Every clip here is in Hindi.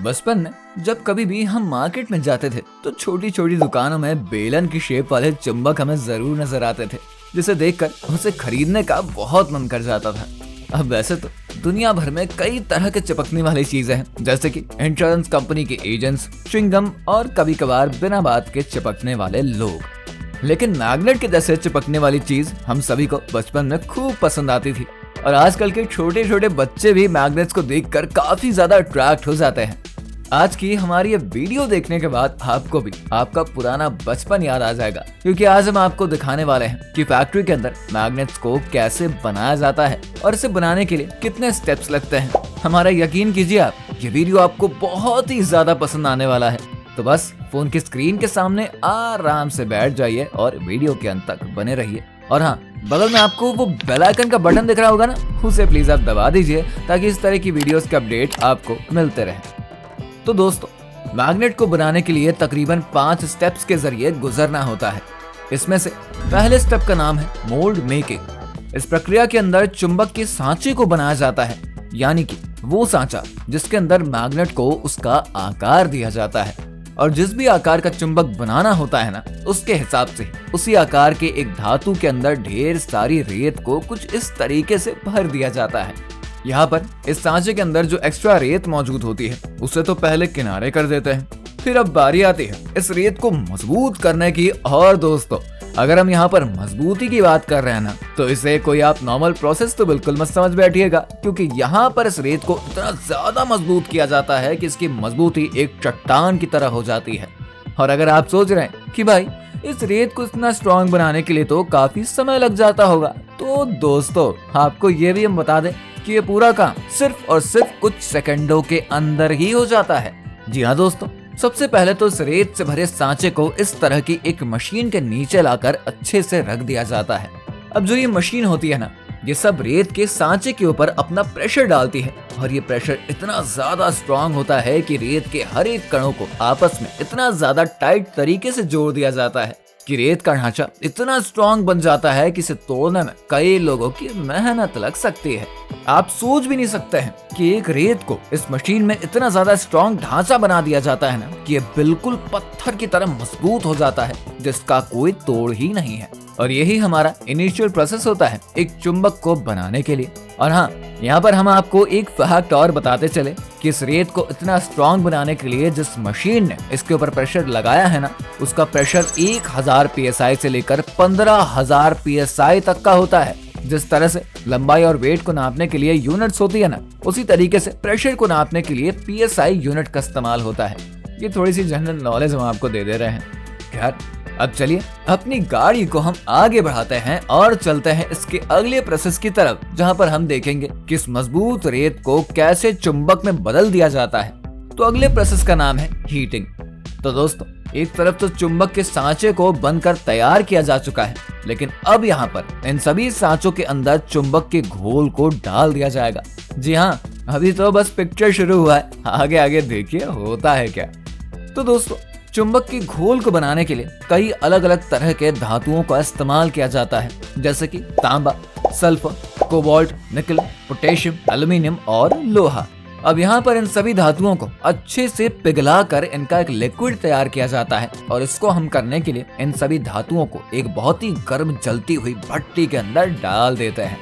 बचपन में जब कभी भी हम मार्केट में जाते थे तो छोटी छोटी दुकानों में बेलन की शेप वाले चुंबक हमें जरूर नजर आते थे, जिसे देखकर उसे खरीदने का बहुत मन कर जाता था। अब वैसे तो दुनिया भर में कई तरह के चिपकने वाली चीजें हैं, जैसे कि इंश्योरेंस कंपनी के एजेंट्स, च्युइंगम और कभी कभार बिना बात के चिपकने वाले लोग। लेकिन मैग्नेट के जैसे चिपकने वाली चीज हम सभी को बचपन में खूब पसंद आती थी और आजकल के छोटे छोटे बच्चे भी मैग्नेट्स को देखकर काफी ज्यादा अट्रैक्ट हो जाते हैं। आज की हमारी ये वीडियो देखने के बाद आपको भी आपका पुराना बचपन याद आ जाएगा, क्योंकि आज हम आपको दिखाने वाले हैं कि फैक्ट्री के अंदर मैग्नेट्स को कैसे बनाया जाता है और इसे बनाने के लिए कितने स्टेप्स लगते हैं। हमारा यकीन कीजिए आप, ये वीडियो आपको बहुत ही ज्यादा पसंद आने वाला है। तो बस फोन की स्क्रीन के सामने आराम से बैठ जाइए और वीडियो के अंत तक बने रहिए। और हाँ, बगल में आपको वो बेल आइकन का बटन दिख रहा होगा ना, उसे प्लीज आप दबा दीजिए ताकि इस तरह की वीडियोस के अपडेट आपको मिलते रहे। तो दोस्तों, मैग्नेट को बनाने के लिए तकरीबन 5 स्टेप्स के जरिए गुजरना होता है। इसमें से पहले स्टेप का नाम है मोल्ड मेकिंग। इस प्रक्रिया के अंदर चुंबक के सांचे को बनाया जाता है, यानी कि वो सांचा जिसके अंदर मैग्नेट को उसका आकार दिया जाता है। और जिस भी आकार का चुंबक बनाना होता है ना, उसके हिसाब से उसी आकार के एक धातु के अंदर ढेर सारी रेत को कुछ इस तरीके से भर दिया जाता है। यहाँ पर इस सांचे के अंदर जो एक्स्ट्रा रेत मौजूद होती है उसे तो पहले किनारे कर देते हैं। फिर अब बारी आती है इस रेत को मजबूत करने की। और दोस्तों, अगर हम यहाँ पर मजबूती की बात कर रहे हैं ना, तो इसे कोई आप नॉर्मल प्रोसेस तो बिल्कुल मत समझ बैठिएगा, क्योंकि यहाँ पर इस रेत को इतना ज्यादा मजबूत किया जाता है कि इसकी मजबूती एक चट्टान की तरह हो जाती है। और अगर आप सोच रहे हैं कि भाई इस रेत को इतना स्ट्रॉन्ग बनाने के लिए तो काफी समय लग जाता होगा, तो दोस्तों आपको ये भी हम बता दें कि ये पूरा काम सिर्फ और सिर्फ कुछ सेकंडों के अंदर ही हो जाता है। जी हाँ दोस्तों, सबसे पहले तो इस रेत से भरे सांचे को इस तरह की एक मशीन के नीचे लाकर अच्छे से रख दिया जाता है। अब जो ये मशीन होती है ना, ये सब रेत के सांचे के ऊपर अपना प्रेशर डालती है और ये प्रेशर इतना ज्यादा स्ट्रॉन्ग होता है कि रेत के हर एक कणों को आपस में इतना ज्यादा टाइट तरीके से जोड़ दिया जाता है कि रेत का ढांचा इतना स्ट्रॉन्ग बन जाता है कि इसे तोड़ने में कई लोगों की मेहनत लग सकती है। आप सोच भी नहीं सकते हैं कि एक रेत को इस मशीन में इतना ज्यादा स्ट्रॉन्ग ढांचा बना दिया जाता है ना, कि ये बिल्कुल पत्थर की तरह मजबूत हो जाता है, जिसका कोई तोड़ ही नहीं है। और यही हमारा इनिशियल प्रोसेस होता है एक चुंबक को बनाने के लिए। और हाँ, यहाँ पर हम आपको एक फैक्ट और बताते चले कि इस रेत को इतना स्ट्रॉन्ग बनाने के लिए जिस मशीन ने इसके ऊपर प्रेशर लगाया है ना, उसका प्रेशर 1000 psi से लेकर 15000 psi तक का होता है। जिस तरह से लंबाई और वेट को नापने के लिए यूनिट्स होती है ना, उसी तरीके से प्रेशर को नापने के लिए psi यूनिट का इस्तेमाल होता है। ये थोड़ी सी जनरल नॉलेज हम आपको दे रहे हैं। खैर, अब चलिए अपनी गाड़ी को हम आगे बढ़ाते हैं और चलते हैं इसके अगले प्रोसेस की तरफ, जहां पर हम देखेंगे कि इस मजबूत रेत को कैसे चुंबक में बदल दिया जाता है। तो अगले प्रोसेस का नाम है हीटिंग। तो दोस्तों, एक तरफ तो चुंबक के सांचे को बनकर तैयार किया जा चुका है, लेकिन अब यहाँ पर इन सभी सांचों के अंदर चुंबक के घोल को डाल दिया जाएगा। जी हाँ, अभी तो बस पिक्चर शुरू हुआ है, आगे आगे देखिए होता है क्या। तो दोस्तों, चुंबक के घोल को बनाने के लिए कई अलग अलग तरह के धातुओं का इस्तेमाल किया जाता है, जैसे कि तांबा, सल्फर, कोबाल्ट, निकल, पोटेशियम, एल्यूमीनियम और लोहा। अब यहाँ पर इन सभी धातुओं को अच्छे से पिघलाकर इनका एक लिक्विड तैयार किया जाता है और इसको हम करने के लिए इन सभी धातुओं को एक बहुत ही गर्म जलती हुई भट्टी के अंदर डाल देते हैं।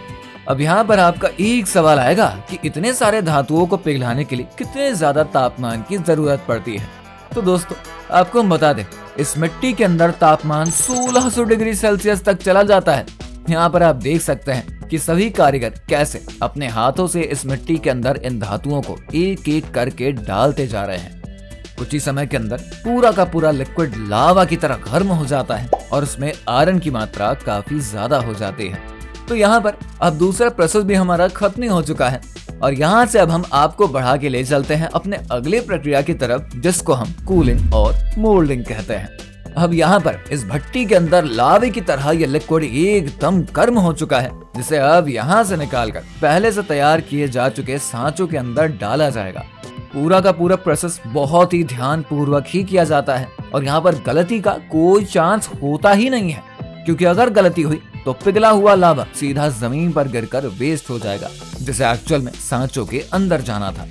अब यहाँ पर आपका एक सवाल आएगा कि इतने सारे धातुओं को पिघलाने के लिए कितने ज्यादा तापमान की जरूरत पड़ती है। तो दोस्तों, आपको हम बता दें, इस मिट्टी के अंदर तापमान 1600 डिग्री सेल्सियस तक चला जाता है। यहाँ पर आप देख सकते हैं कि सभी कारीगर कैसे अपने हाथों से इस मिट्टी के अंदर इन धातुओं को एक एक करके डालते जा रहे हैं। कुछ ही समय के अंदर पूरा का पूरा लिक्विड लावा की तरह गर्म हो जाता है और उसमें आयरन की मात्रा काफी ज्यादा हो जाती है। तो यहाँ पर अब दूसरा प्रोसेस भी हमारा खत्म हो चुका है और यहाँ से अब हम आपको बढ़ा के ले चलते हैं अपने अगले प्रक्रिया की तरफ, जिसको हम कूलिंग और मोल्डिंग कहते हैं। अब यहाँ पर इस भट्टी के अंदर लावे की तरह यह लिक्विड एकदम गर्म हो चुका है, जिसे अब यहाँ से निकालकर पहले से तैयार किए जा चुके सांचों के अंदर डाला जाएगा। पूरा का पूरा प्रोसेस बहुत ही ध्यान पूर्वक ही किया जाता है और यहाँ पर गलती का कोई चांस होता ही नहीं है, क्योंकि अगर गलती हुई तो पिघला हुआ लावा सीधा जमीन पर गिरकर वेस्ट हो जाएगा, जिसे एक्चुअल में सांचों के अंदर जाना था।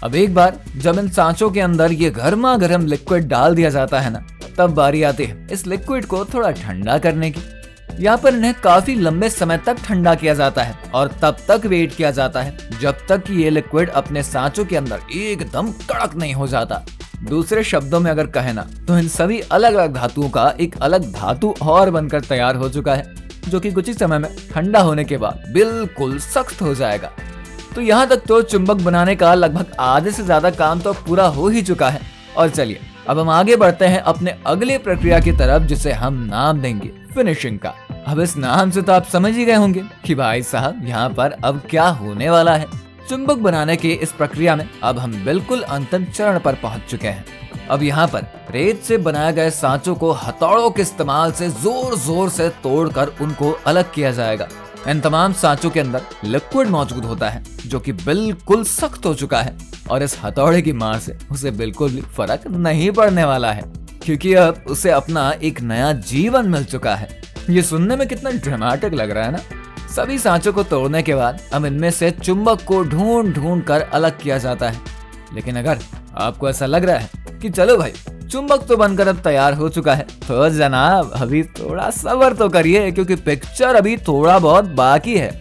अब एक बार जब इन सांचों के अंदर ये गर्मा गर्म लिक्विड डाल दिया जाता है ना, तब बारी आती है इस लिक्विड को थोड़ा ठंडा करने की। यहाँ पर इन्हें काफी लंबे समय तक ठंडा किया जाता है और तब तक वेट किया जाता है जब तक कि ये लिक्विड अपने सांचों के अंदर एकदम कड़क नहीं हो जाता। दूसरे शब्दों में अगर कहे ना, तो इन सभी अलग अलग धातुओं का एक अलग धातु और बनकर तैयार हो चुका है, जो कि कुछ ही समय में ठंडा होने के बाद बिल्कुल सख्त हो जाएगा। तो यहाँ तक तो चुंबक बनाने का लगभग आधे से ज्यादा काम तो पूरा हो ही चुका है। और चलिए अब हम आगे बढ़ते हैं अपने अगले प्रक्रिया की तरफ, जिसे हम नाम देंगे फिनिशिंग का। अब इस नाम से तो आप समझ ही गए होंगे कि भाई साहब यहाँ पर अब क्या होने वाला है। चुंबक बनाने की इस प्रक्रिया में अब हम बिल्कुल अंतिम चरण पर पहुंच चुके हैं। अब यहाँ पर रेत से बनाए गए सांचों को हथौड़ों के इस्तेमाल से जोर जोर से तोड़कर उनको अलग किया जाएगा। इन तमाम सांचों के अंदर लिक्विड मौजूद होता है जो कि बिल्कुल सख्त हो चुका है और इस हथौड़े की मार से उसे बिल्कुल भी फर्क नहीं पड़ने वाला है, क्योंकि अब उसे अपना एक नया जीवन मिल चुका है। ये सुनने में कितना ड्रामेटिक लग रहा है ना। सभी सांचों को तोड़ने के बाद अब इनमें से चुंबक को ढूंढ ढूंढ कर अलग किया जाता है। लेकिन अगर आपको ऐसा लग रहा है कि चलो भाई चुंबक तो बनकर अब तैयार हो चुका है, तो जनाब अभी थोड़ा सब्र तो करिए, क्योंकि पिक्चर अभी थोड़ा बहुत बाकी है।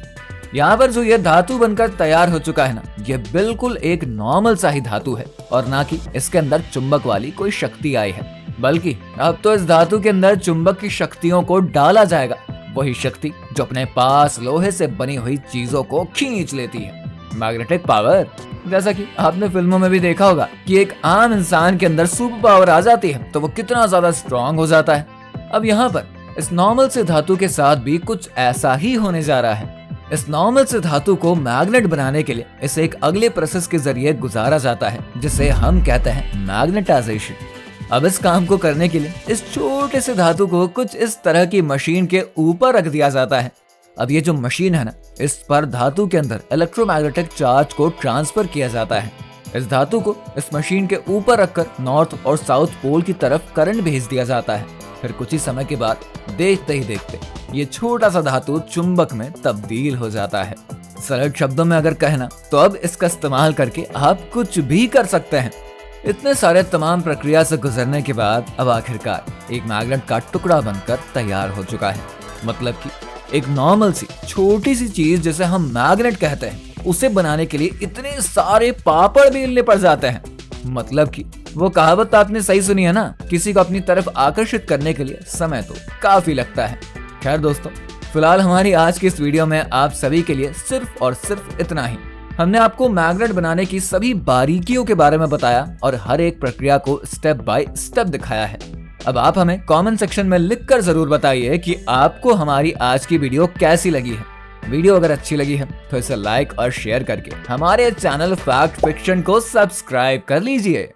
यहाँ पर जो ये धातु बनकर तैयार हो चुका है ना, ये बिल्कुल एक नॉर्मल सा ही धातु है और ना कि इसके अंदर चुंबक वाली कोई शक्ति आई है, बल्कि अब तो इस धातु के अंदर चुंबक की शक्तियों को डाला जाएगा। वही शक्ति जो अपने पास लोहे से बनी हुई चीजों को खींच लेती है, मैग्नेटिक पावर। जैसा कि आपने फिल्मों में भी देखा होगा कि एक आम इंसान के अंदर सुपर पावर आ जाती है तो वो कितना ज्यादा स्ट्रांग हो जाता है। अब यहाँ पर इस नॉर्मल से धातु के साथ भी कुछ ऐसा ही होने जा रहा है। इस नॉर्मल से धातु को मैग्नेट बनाने के लिए इसे एक अगले प्रोसेस के जरिए गुजारा जाता है, जिसे हम कहते हैं मैग्नेटाइजेशन। अब इस काम को करने के लिए इस छोटे से धातु को कुछ इस तरह की मशीन के ऊपर रख दिया जाता है। अब ये जो मशीन है ना, इस पर धातु के अंदर इलेक्ट्रोमैग्नेटिक चार्ज को ट्रांसफर किया जाता है। इस धातु को इस मशीन के ऊपर रखकर नॉर्थ और साउथ पोल की तरफ करंट भेज दिया जाता है। फिर कुछ ही समय के बाद देखते ही देखते ये छोटा सा धातु चुंबक में तब्दील हो जाता है। सरल शब्दों में अगर कहना, तो अब इसका इस्तेमाल करके आप कुछ भी कर सकते हैं। इतने सारे तमाम प्रक्रिया से गुजरने के बाद अब आखिरकार एक मैग्नेट का टुकड़ा बनकर तैयार हो चुका है। मतलब कि एक नॉर्मल सी छोटी सी चीज जिसे हम मैग्नेट कहते हैं, उसे बनाने के लिए इतने सारे पापड़ बेलने पड़ जाते हैं। मतलब कि वो कहावत आपने सही सुनी है ना, किसी को अपनी तरफ आकर्षित करने के लिए समय तो काफी लगता है। खैर दोस्तों, फिलहाल हमारी आज की इस वीडियो में आप सभी के लिए सिर्फ और सिर्फ इतना ही। हमने आपको मैग्नेट बनाने की सभी बारीकियों के बारे में बताया और हर एक प्रक्रिया को स्टेप बाय स्टेप दिखाया है। अब आप हमें कमेंट सेक्शन में लिखकर जरूर बताइए कि आपको हमारी आज की वीडियो कैसी लगी है। वीडियो अगर अच्छी लगी है तो इसे लाइक और शेयर करके हमारे चैनल फैक्ट फिक्शन को सब्सक्राइब कर लीजिए।